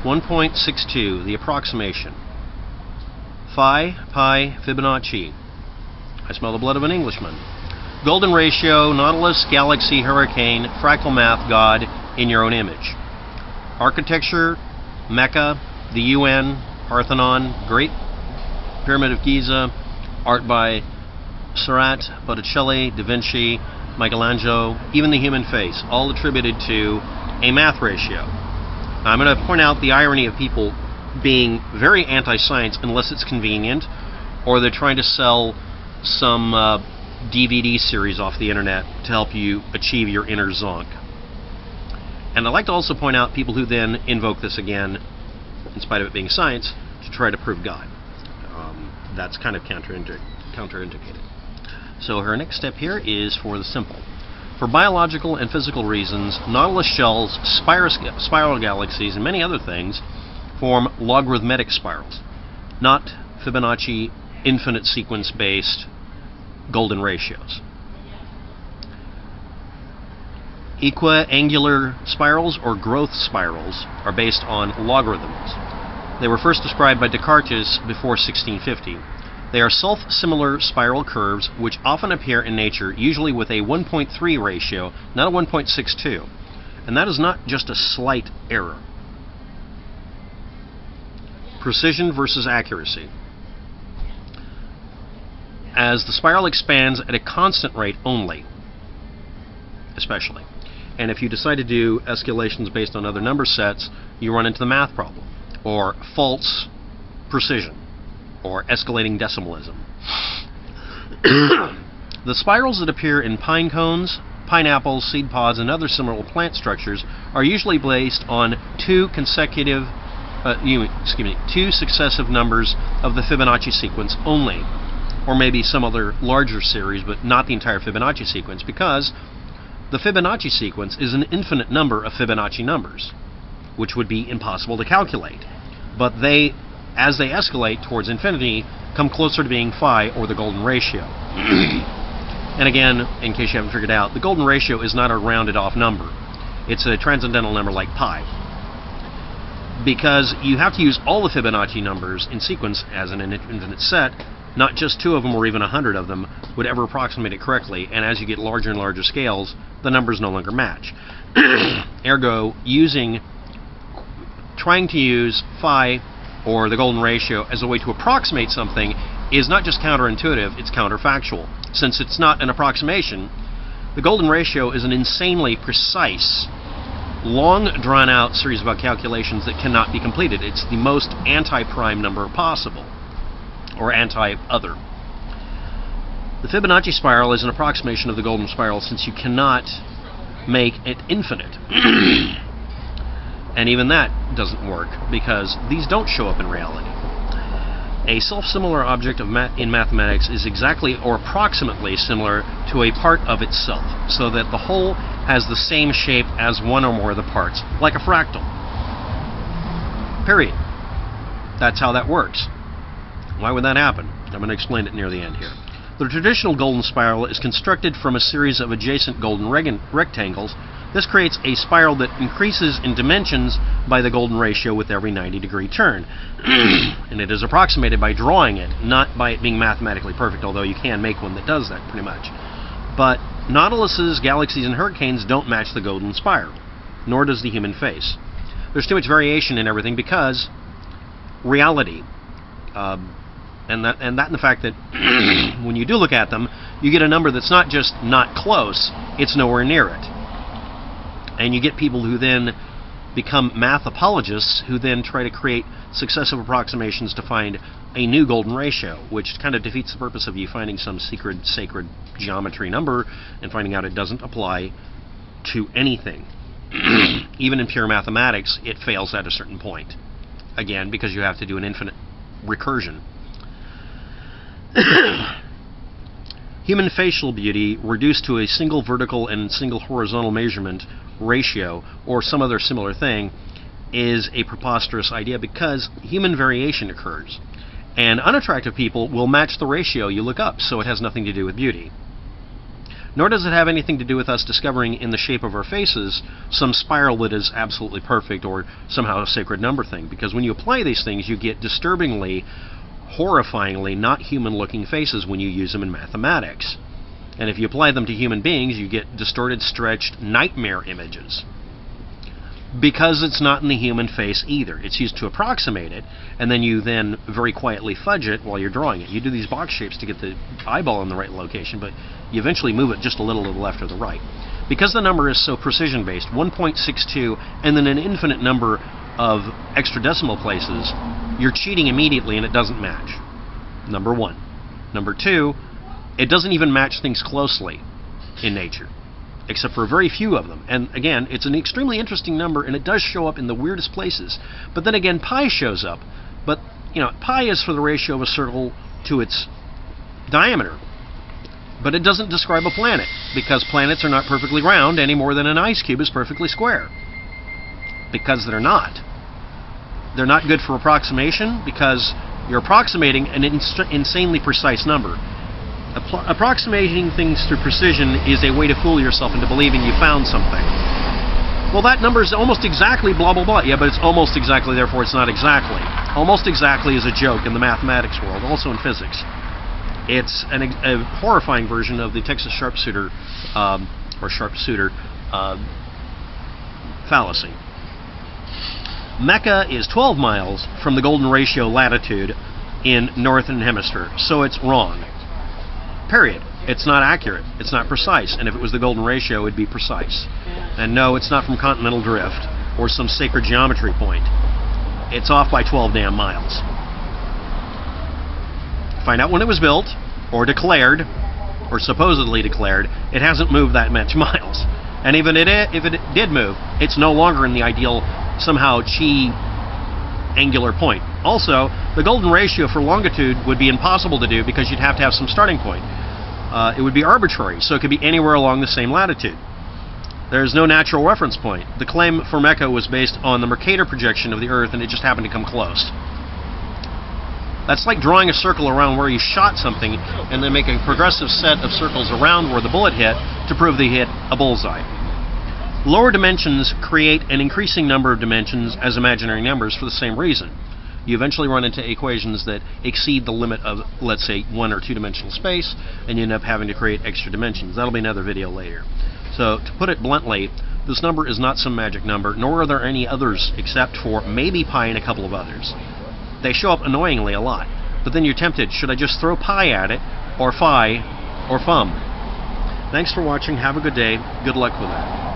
1.62, the approximation. Phi Pi Fibonacci. I smell the blood of an Englishman. Golden ratio, Nautilus, galaxy, hurricane, fractal math, God, in your own image. Architecture, Mecca, the UN, Parthenon, Great Pyramid of Giza, art by Seurat, Botticelli, Da Vinci, Michelangelo, even the human face, all attributed to a math ratio. Now, I'm going to point out the irony of people being very anti-science unless it's convenient, or they're trying to sell some DVD series off the internet to help you achieve your inner zonk. And I'd like to also point out people who then invoke this again, in spite of it being science, to try to prove God. That's kind of counterindicated. So her next step here is for the simple. For biological and physical reasons, Nautilus shells, spiral galaxies, and many other things form logarithmic spirals, not Fibonacci infinite sequence-based golden ratios. Equiangular spirals or growth spirals are based on logarithms. They were first described by Descartes before 1650. They are self-similar spiral curves which often appear in nature, usually with a 1.3 ratio, not a 1.62. And that is not just a slight error. Precision versus accuracy. As the spiral expands at a constant rate only, especially. And if you decide to do escalations based on other number sets, you run into the math problem, or false precision, or escalating decimalism. The spirals that appear in pine cones, pineapples, seed pods, and other similar plant structures are usually based on two successive numbers of the Fibonacci sequence only, or maybe some other larger series, but not the entire Fibonacci sequence, because the Fibonacci sequence is an infinite number of Fibonacci numbers, which would be impossible to calculate. But they, as they escalate towards infinity, come closer to being phi, or the golden ratio. And again, in case you haven't figured out, the golden ratio is not a rounded off number. It's a transcendental number like pi. Because you have to use all the Fibonacci numbers in sequence as an infinite set, not just 2 of them or even 100 of them would ever approximate it correctly, and as you get larger and larger scales, the numbers no longer match. Ergo, trying to use phi, or the golden ratio, as a way to approximate something is not just counterintuitive, it's counterfactual. Since it's not an approximation, the golden ratio is an insanely precise, long drawn-out series of calculations that cannot be completed. It's the most anti-prime number possible, or anti-other. The Fibonacci spiral is an approximation of the golden spiral, since you cannot make it infinite. And even that doesn't work, because these don't show up in reality. A self-similar object in mathematics is exactly or approximately similar to a part of itself, so that the whole has the same shape as one or more of the parts, like a fractal. Period. That's how that works. Why would that happen? I'm going to explain it near the end here. The traditional golden spiral is constructed from a series of adjacent golden rectangles. This creates a spiral that increases in dimensions by the golden ratio with every 90-degree turn. And it is approximated by drawing it, not by it being mathematically perfect, although you can make one that does that pretty much. But Nautiluses, galaxies, and hurricanes don't match the golden spiral, nor does the human face. There's too much variation in everything because reality, and the fact that when you do look at them, you get a number that's not just not close, it's nowhere near it. And you get people who then become math apologists who then try to create successive approximations to find a new golden ratio, which kind of defeats the purpose of you finding some secret, sacred geometry number and finding out it doesn't apply to anything. Even in pure mathematics, it fails at a certain point. Again, because you have to do an infinite recursion. Human facial beauty reduced to a single vertical and single horizontal measurement ratio, or some other similar thing, is a preposterous idea because human variation occurs. And unattractive people will match the ratio you look up, so it has nothing to do with beauty. nor does it have anything to do with us discovering in the shape of our faces some spiral that is absolutely perfect or somehow a sacred number thing. Because when you apply these things, you get disturbingly, horrifyingly not human-looking faces when you use them in mathematics. And if you apply them to human beings, you get distorted, stretched nightmare images. Because it's not in the human face either. It's used to approximate it, and then you then very quietly fudge it while you're drawing it. You do these box shapes to get the eyeball in the right location, but you eventually move it just a little to the left or the right. Because the number is so precision-based, 1.62 and then an infinite number of extra decimal places, you're cheating immediately and it doesn't match. Number one. Number two, it doesn't even match things closely in nature, except for very few of them. And again, it's an extremely interesting number, and it does show up in the weirdest places. But then again, pi shows up. But, you know, pi is for the ratio of a circle to its diameter. But it doesn't describe a planet, because planets are not perfectly round any more than an ice cube is perfectly square. Because they're not. They're not good for approximation, because you're approximating an insanely precise number. Approximating things through precision is a way to fool yourself into believing you found something. Well, that number is almost exactly blah, blah, blah. Yeah, but it's almost exactly, therefore it's not exactly. Almost exactly is a joke in the mathematics world, also in physics. It's a horrifying version of the Texas sharpshooter, fallacy. Mecca is 12 miles from the golden ratio latitude in northern hemisphere, so it's wrong. Period. It's not accurate. It's not precise. And if it was the golden ratio, it'd be precise. And no, it's not from continental drift or some sacred geometry point. It's off by 12 damn miles. Find out when it was built, or declared, or supposedly declared. It hasn't moved that much miles. And even if it did move, it's no longer in the ideal, somehow chi angular point. Also, the golden ratio for longitude would be impossible to do because you'd have to have some starting point. It would be arbitrary, so it could be anywhere along the same latitude. There's no natural reference point. The claim for Mecca was based on the Mercator projection of the Earth, and it just happened to come close. That's like drawing a circle around where you shot something and then make a progressive set of circles around where the bullet hit to prove they hit a bullseye. Lower dimensions create an increasing number of dimensions as imaginary numbers for the same reason. You eventually run into equations that exceed the limit of, let's say, 1 or 2 dimensional space, and you end up having to create extra dimensions. That'll be another video later. So, to put it bluntly, this number is not some magic number, nor are there any others except for maybe pi and a couple of others. They show up annoyingly a lot, but then you're tempted, should I just throw pi at it, or phi, or fum? Thanks for watching, have a good day, good luck with that.